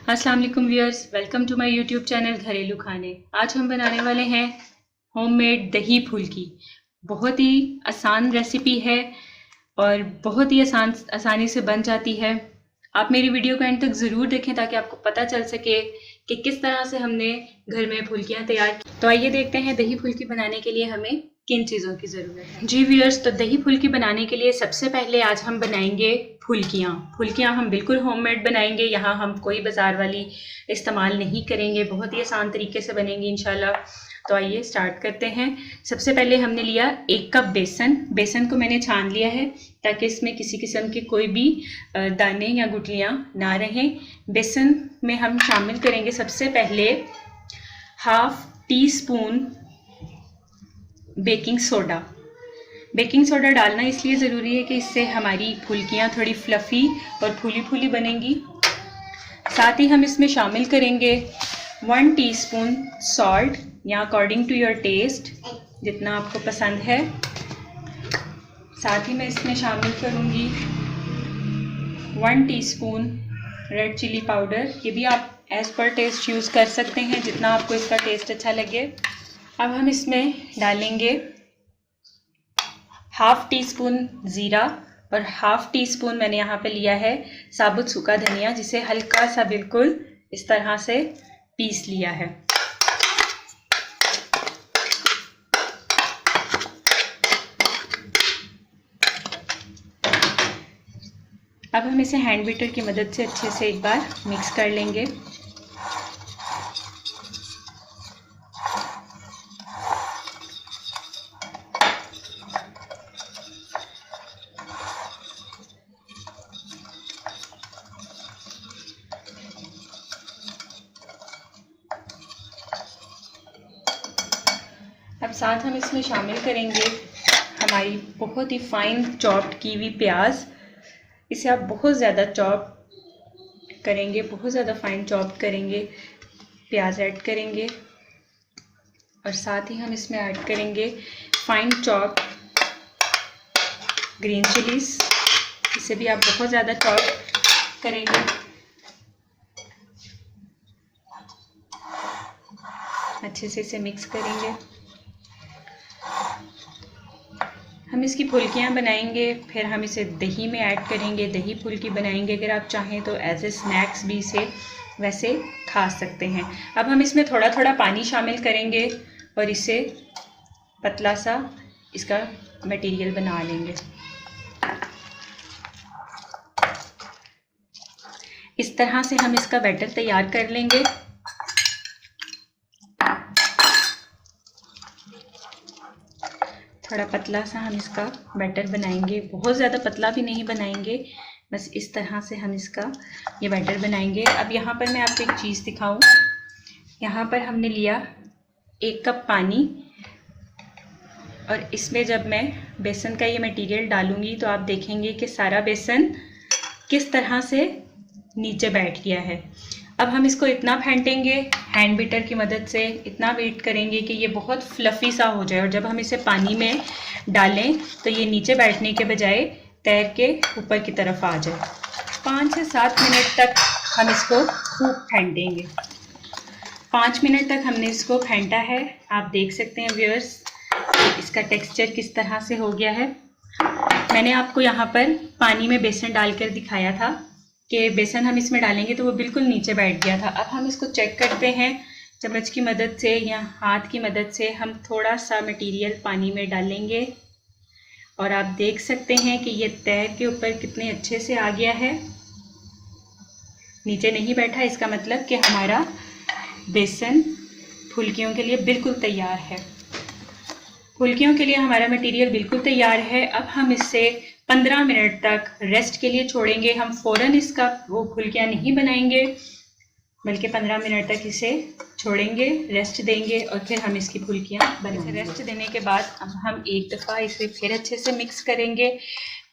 अस्सलाम वालेकुम viewers, welcome to my YouTube channel घरेलू खाने। आज हम बनाने वाले हैं होममेड दही फुल्की। बहुत ही आसान रेसिपी है और बहुत ही आसानी से बन जाती है। आप मेरी वीडियो को एंड तक ज़रूर देखें ताकि आपको पता चल सके कि किस तरह से हमने घर में फुल्कियाँ तैयार की। तो आइए देखते हैं दही फुल्की बनाने के लिए हमें किन चीज़ों की ज़रूरत है। जी व्यूअर्स, तो दही फुल्की बनाने के लिए सबसे पहले आज हम बनाएंगे फुल्कियाँ हम बिल्कुल होममेड बनाएंगे। यहाँ हम कोई बाज़ार वाली इस्तेमाल नहीं करेंगे, बहुत ही आसान तरीके से बनेंगी इंशाल्लाह। तो आइए स्टार्ट करते हैं। सबसे पहले हमने लिया 1 कप बेसन को मैंने छान लिया है ताकि इसमें किसी किस्म के कोई भी दाने या गुठलियाँ ना रहें। बेसन में हम शामिल करेंगे सबसे पहले 1/2 टीस्पून बेकिंग सोडा डालना इसलिए ज़रूरी है कि इससे हमारी फुल्कियाँ थोड़ी फ्लफ़ी और फूली फूली बनेंगी। साथ ही हम इसमें शामिल करेंगे 1 टीस्पून सॉल्ट या अकॉर्डिंग टू योर टेस्ट, जितना आपको पसंद है। साथ ही मैं इसमें शामिल करूँगी 1 टीस्पून रेड चिली पाउडर। ये भी आप एज़ पर टेस्ट यूज़ कर सकते हैं, जितना आपको इसका टेस्ट अच्छा लगे। अब हम इसमें डालेंगे 1/2 टीस्पून ज़ीरा और 1/2 टीस्पून मैंने यहाँ पे लिया है साबुत सूखा धनिया, जिसे हल्का सा बिल्कुल इस तरह से पीस लिया है। अब हम इसे हैंड बीटर की मदद से अच्छे से एक बार मिक्स कर लेंगे। अब साथ हम इसमें शामिल करेंगे हमारी बहुत ही फाइन चॉप्ड की हुई प्याज। इसे आप बहुत ज़्यादा चॉप करेंगे, बहुत ज़्यादा फाइन चॉप करेंगे, प्याज ऐड करेंगे। और साथ ही हम इसमें ऐड करेंगे फाइन चॉप ग्रीन चिलीज़। इसे भी आप बहुत ज़्यादा चॉप करेंगे। अच्छे से इसे मिक्स करेंगे। हम इसकी फुल्कियाँ बनाएंगे, फिर हम इसे दही में ऐड करेंगे, दही फुल्की बनाएंगे। अगर आप चाहें तो एज ए स्नैक्स भी इसे वैसे खा सकते हैं। अब हम इसमें थोड़ा थोड़ा पानी शामिल करेंगे और इसे पतला सा इसका मटेरियल बना लेंगे। इस तरह से हम इसका बैटर तैयार कर लेंगे। थोड़ा पतला सा हम इसका बैटर बनाएंगे, बहुत ज़्यादा पतला भी नहीं बनाएंगे, बस इस तरह से हम इसका ये बैटर बनाएंगे। अब यहाँ पर मैं आपको एक चीज़ दिखाऊं। यहाँ पर हमने लिया 1 कप पानी और इसमें जब मैं बेसन का ये मटेरियल डालूँगी तो आप देखेंगे कि सारा बेसन किस तरह से नीचे बैठ गया है। अब हम इसको इतना फेंटेंगे हैंड बीटर की मदद से, इतना वेट करेंगे कि ये बहुत फ्लफ़ी सा हो जाए और जब हम इसे पानी में डालें तो ये नीचे बैठने के बजाय तैर के ऊपर की तरफ आ जाए। 5 से 7 मिनट तक हम इसको खूब फेंटेंगे। 5 मिनट तक हमने इसको फेंटा है। आप देख सकते हैं व्यूअर्स इसका टेक्सचर किस तरह से हो गया है। मैंने आपको यहाँ पर पानी में बेसन डालकर दिखाया था कि बेसन हम इसमें डालेंगे तो वो बिल्कुल नीचे बैठ गया था। अब हम इसको चेक करते हैं चम्मच की मदद से या हाथ की मदद से। हम थोड़ा सा मटेरियल पानी में डालेंगे और आप देख सकते हैं कि ये तैर के ऊपर कितने अच्छे से आ गया है, नीचे नहीं बैठा। इसका मतलब कि हमारा बेसन फुल्कियों के लिए बिल्कुल तैयार है। फुल्कियों के लिए हमारा मटेरियल बिल्कुल तैयार है। अब हम इसे 15 मिनट तक रेस्ट के लिए छोड़ेंगे। हम फ़ौरन इसका वो फुल्कियाँ नहीं बनाएंगे, बल्कि 15 मिनट तक इसे छोड़ेंगे, रेस्ट देंगे और फिर हम इसकी फुल्कियाँ बनाएंगे। रेस्ट देने के बाद अब हम एक दफ़ा इसे फिर अच्छे से मिक्स करेंगे।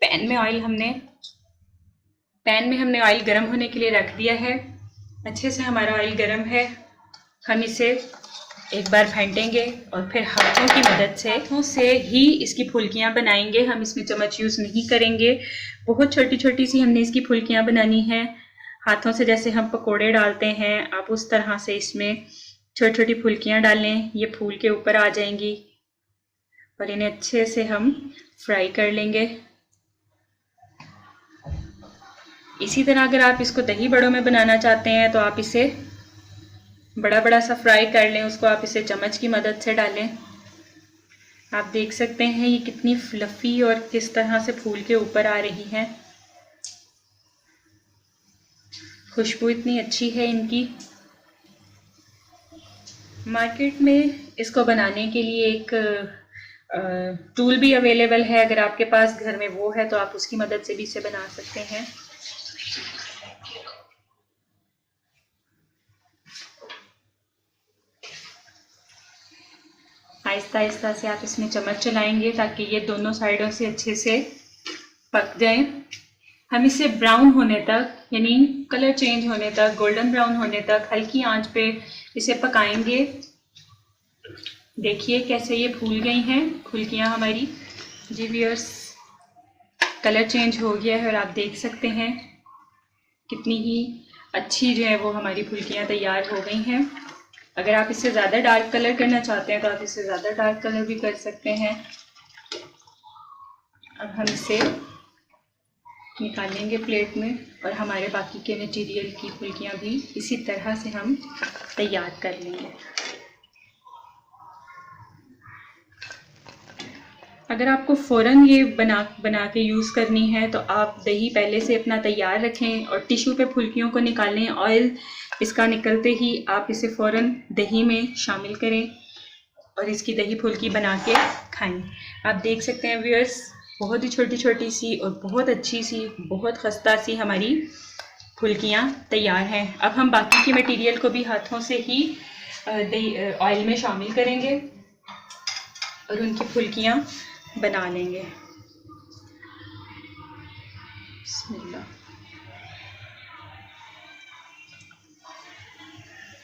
पैन में हमने ऑयल गर्म होने के लिए रख दिया है। अच्छे से हमारा ऑयल गर्म है। हम इसे एक बार फेंटेंगे और फिर हाथों से ही इसकी फुल्कियाँ बनाएंगे। हम इसमें चम्मच यूज़ नहीं करेंगे। बहुत छोटी छोटी सी हमने इसकी फुल्कियाँ बनानी है। हाथों से जैसे हम पकोड़े डालते हैं, आप उस तरह से इसमें छोटी छोटी फुल्कियाँ डालें। ये फूल के ऊपर आ जाएंगी और इन्हें अच्छे से हम फ्राई कर लेंगे। इसी तरह अगर आप इसको दही बड़ों में बनाना चाहते हैं तो आप इसे बड़ा बड़ा सा फ्राई कर लें, उसको आप इसे चम्मच की मदद से डालें। आप देख सकते हैं ये कितनी फ्लफ़ी और किस तरह से फूल के ऊपर आ रही हैं। खुशबू इतनी अच्छी है इनकी। मार्केट में इसको बनाने के लिए एक टूल भी अवेलेबल है, अगर आपके पास घर में वो है तो आप उसकी मदद से भी इसे बना सकते हैं। आहिस्ता आहिस्ता से आप इसमें चम्मच चलाएंगे ताकि ये दोनों साइडों से अच्छे से पक जाए। हम इसे ब्राउन होने तक, यानी कलर चेंज होने तक, गोल्डन ब्राउन होने तक हल्की आंच पे इसे पकाएंगे। देखिए कैसे ये फूल गई हैं फुल्कियाँ हमारी। जी व्यूअर्स, कलर चेंज हो गया है और आप देख सकते हैं कितनी ही अच्छी जो है वो हमारी फुल्कियाँ तैयार हो गई हैं। अगर आप इससे ज़्यादा डार्क कलर करना चाहते हैं तो आप इससे ज़्यादा डार्क कलर भी कर सकते हैं। अब हम इसे निकालेंगे प्लेट में और हमारे बाकी के मटेरियल की फुल्कियाँ भी इसी तरह से हम तैयार कर लेंगे। अगर आपको फ़ौरन ये बना के यूज़ करनी है तो आप दही पहले से अपना तैयार रखें और टिश्यू पे फुल्कियों को निकालें। ऑयल इसका निकलते ही आप इसे फ़ौरन दही में शामिल करें और इसकी दही फुल्की बना के खाएं। आप देख सकते हैं व्यूअर्स, बहुत ही छोटी छोटी सी और बहुत अच्छी सी, बहुत खस्ता सी हमारी फुल्कियाँ तैयार हैं। अब हम बाकी के मटेरियल को भी हाथों से ही ऑयल में शामिल करेंगे और उनकी फुल्कियाँ बना लेंगे। बिस्मिल्लाह।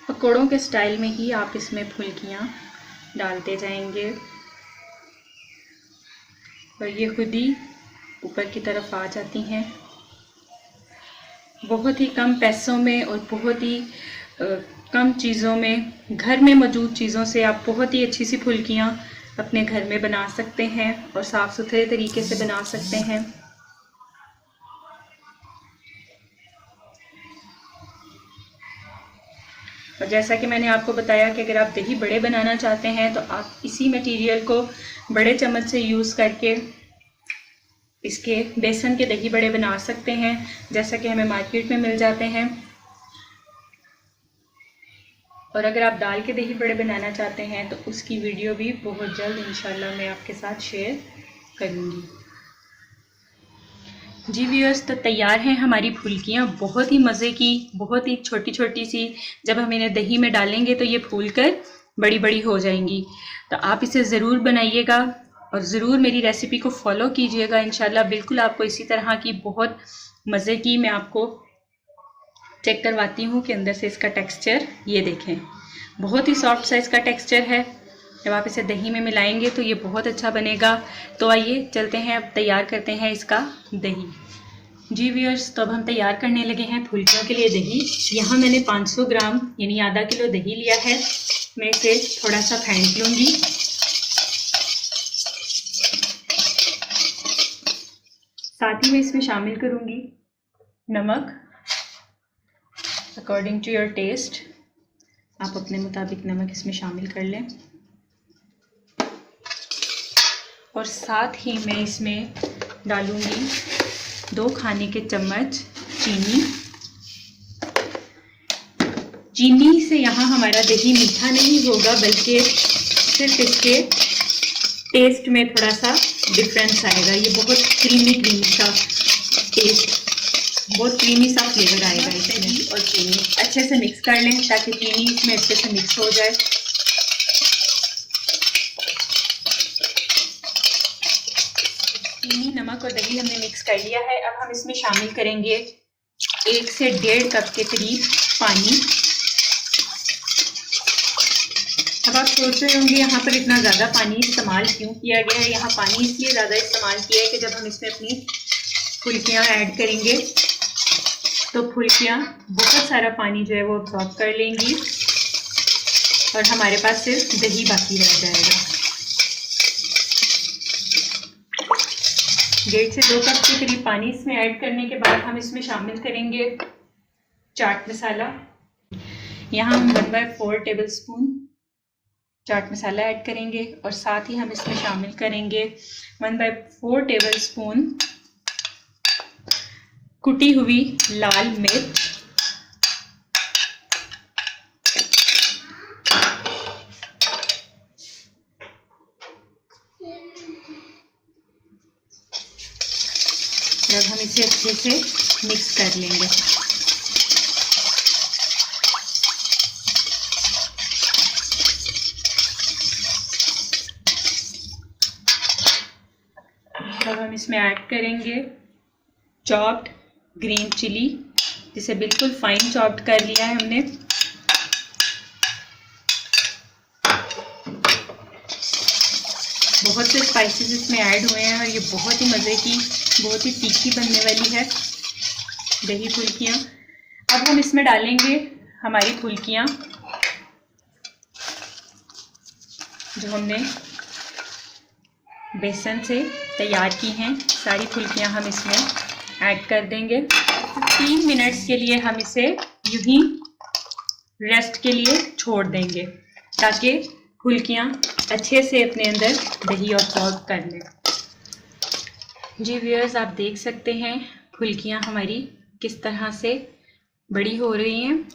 पकोड़ों के स्टाइल में ही आप इसमें फुल्कियाँ डालते जाएंगे और ये खुद ही ऊपर की तरफ आ जाती हैं। बहुत ही कम पैसों में और बहुत ही कम चीज़ों में, घर में मौजूद चीज़ों से आप बहुत ही अच्छी सी फुल्कियाँ अपने घर में बना सकते हैं और साफ़ सुथरे तरीके से बना सकते हैं। और जैसा कि मैंने आपको बताया कि अगर आप दही बड़े बनाना चाहते हैं तो आप इसी मटेरियल को बड़े चम्मच से यूज़ करके इसके बेसन के दही बड़े बना सकते हैं, जैसा कि हमें मार्केट में मिल जाते हैं। और अगर आप दाल के दही बड़े बनाना चाहते हैं तो उसकी वीडियो भी बहुत जल्द इंशाल्लाह मैं आपके साथ शेयर करूँगी। जी व्यूअर्स, तो तैयार हैं हमारी फुल्कियाँ, बहुत ही मज़े की, बहुत ही छोटी छोटी सी। जब हम इन्हें दही में डालेंगे तो ये फूल कर बड़ी बड़ी हो जाएंगी। तो आप इसे ज़रूर बनाइएगा और ज़रूर मेरी रेसिपी को फॉलो कीजिएगा। इंशाल्लाह बिल्कुल आपको इसी तरह की बहुत मज़े की मैं आपको चेक करवाती हूँ कि अंदर से इसका टेक्सचर ये देखें, बहुत ही सॉफ्ट सा इसका टेक्सचर है। जब आप इसे दही में मिलाएंगे तो ये बहुत अच्छा बनेगा। तो आइए चलते हैं, अब तैयार करते हैं इसका दही। जी व्यूअर्स, तो अब हम तैयार करने लगे हैं फुल्कियों के लिए दही। यहाँ मैंने 500 ग्राम यानी आधा किलो दही लिया है। मैं इसे थोड़ा सा फेंट लूँगी। साथ ही मैं इसमें शामिल करूँगी नमक अकॉर्डिंग टू योर टेस्ट। आप अपने मुताबिक नमक इसमें शामिल कर लें और साथ ही मैं इसमें डालूँगी 2 खाने के चम्मच चीनी। चीनी से यहाँ हमारा दही मीठा नहीं होगा, बल्कि सिर्फ इसके टेस्ट में थोड़ा सा डिफरेंस आएगा। ये बहुत क्रीमी सा टेस्ट, बहुत क्रीमी सा फ्लेवर आएगा इसमें। और चीनी अच्छे से मिक्स कर लें ताकि चीनी इसमें अच्छे से मिक्स हो जाए। चीनी, नमक और दही हमने मिक्स कर लिया है। अब हम इसमें शामिल करेंगे 1 से 1.5 कप के करीब पानी। अब आप सोच रहे होंगे यहाँ पर इतना ज़्यादा पानी इस्तेमाल क्यों किया गया है। यहाँ पानी इसलिए ज़्यादा इस्तेमाल किया है कि जब हम इसमें अपनी फुल्कियाँ ऐड करेंगे तो फुल्कियाँ बहुत सारा पानी जो है वो अब्सॉर्ब कर लेंगी और हमारे पास सिर्फ दही बाकी रह जाएगा। 1.5 से 2 कप के करीब पानी इसमें ऐड करने के बाद हम इसमें शामिल करेंगे चाट मसाला। यहाँ हम 1/4 table spoon chaat masala add करेंगे और साथ ही हम इसमें शामिल करेंगे 1/4 टेबल स्पून कुटी हुई लाल मिर्च, अब हम इसे अच्छे से मिक्स कर लेंगे। अब हम इसमें ऐड करेंगे चॉप्ड ग्रीन चिली, जिसे बिल्कुल फाइन चॉप्ड कर लिया है हमने। बहुत से स्पाइसेस इसमें ऐड हुए हैं और ये बहुत ही मज़े की, बहुत ही तीखी बनने वाली है दही फुल्कियाँ। अब हम इसमें डालेंगे हमारी फुल्कियाँ जो हमने बेसन से तैयार की हैं। सारी फुल्कियाँ हम इसमें ऐड कर देंगे। 3 मिनट्स के लिए हम इसे यूं ही रेस्ट के लिए छोड़ देंगे ताकि फुल्कियाँ अच्छे से अपने अंदर दही अब्सॉर्ब कर लें। जी व्यूअर्स, आप देख सकते हैं फुल्कियाँ हमारी किस तरह से बड़ी हो रही हैं,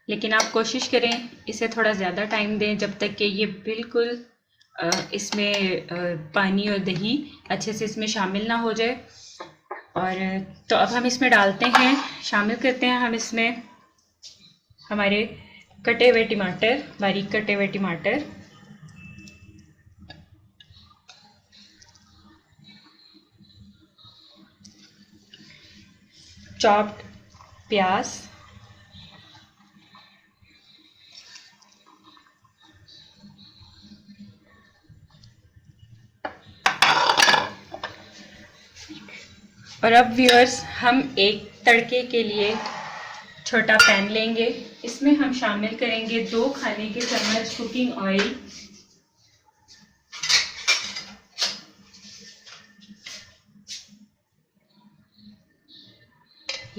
लेकिन आप कोशिश करें इसे थोड़ा ज़्यादा टाइम दें जब तक कि ये बिल्कुल इसमें पानी और दही अच्छे से इसमें शामिल ना हो जाए। और तो अब हम इसमें डालते हैं, शामिल करते हैं हम इसमें हमारे कटे हुए टमाटर, बारीक कटे हुए टमाटर, चॉप्ड प्याज, और अब व्यूअर्स हम एक तड़के के लिए छोटा पैन लेंगे। इसमें हम शामिल करेंगे 2 खाने के चम्मच कुकिंग ऑयल,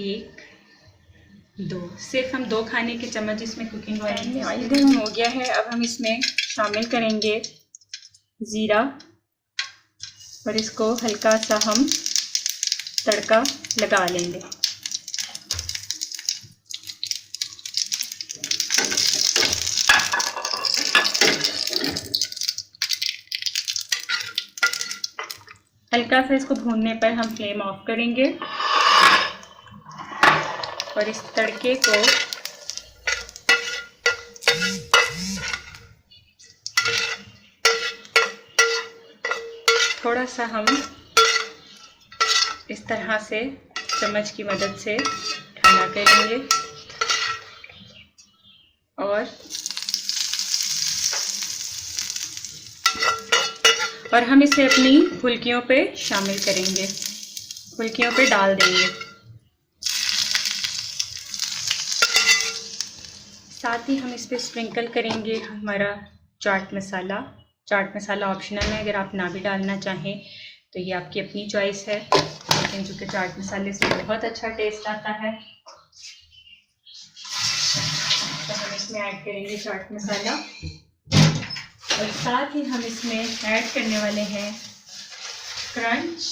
एक 2 सिर्फ हम 2 खाने के चम्मच इसमें कुकिंग ऑयल। ऑयल गर्म हो गया है। अब हम इसमें शामिल करेंगे ज़ीरा और इसको हल्का सा हम तड़का लगा लेंगे। हल्का सा इसको भूनने पर हम फ्लेम ऑफ करेंगे और इस तड़के को थोड़ा सा हम इस तरह से चम्मच की मदद से ठंडा करेंगे और हम इसे अपनी फुल्कियों पे शामिल करेंगे, फुल्कियों पे डाल देंगे। साथ ही हम इस पे स्प्रिंकल करेंगे हमारा चाट मसाला। चाट मसाला ऑप्शनल है, अगर आप ना भी डालना चाहें तो ये आपकी अपनी चॉइस है, लेकिन चूँकि चाट मसाले से बहुत अच्छा टेस्ट आता है तो हम इसमें ऐड करेंगे चाट मसाला। और साथ ही हम इसमें ऐड करने वाले हैं क्रंच,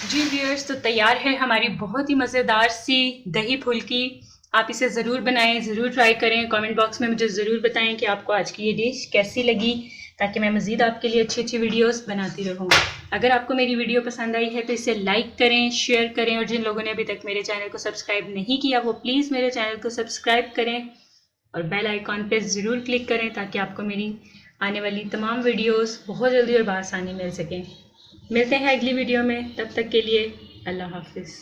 जी व्यूअर्स, तो तैयार है हमारी बहुत ही मज़ेदार सी दही फुल्की। आप इसे ज़रूर बनाएं, ज़रूर ट्राई करें। कमेंट बॉक्स में मुझे ज़रूर बताएं कि आपको आज की ये डिश कैसी लगी, ताकि मैं मज़ीद आपके लिए अच्छी अच्छी वीडियोस बनाती रहूँ। अगर आपको मेरी वीडियो पसंद आई है तो इसे लाइक करें, शेयर करें, और जिन लोगों ने अभी तक मेरे चैनल को सब्सक्राइब नहीं किया वो प्लीज़ मेरे चैनल को सब्सक्राइब करें और बेल आइकॉन पर ज़रूर क्लिक करें ताकि आपको मेरी आने वाली तमाम वीडियोस बहुत जल्दी और बआसानी मिल सकें। मिलते हैं अगली वीडियो में, तब तक के लिए अल्लाह हाफिज़।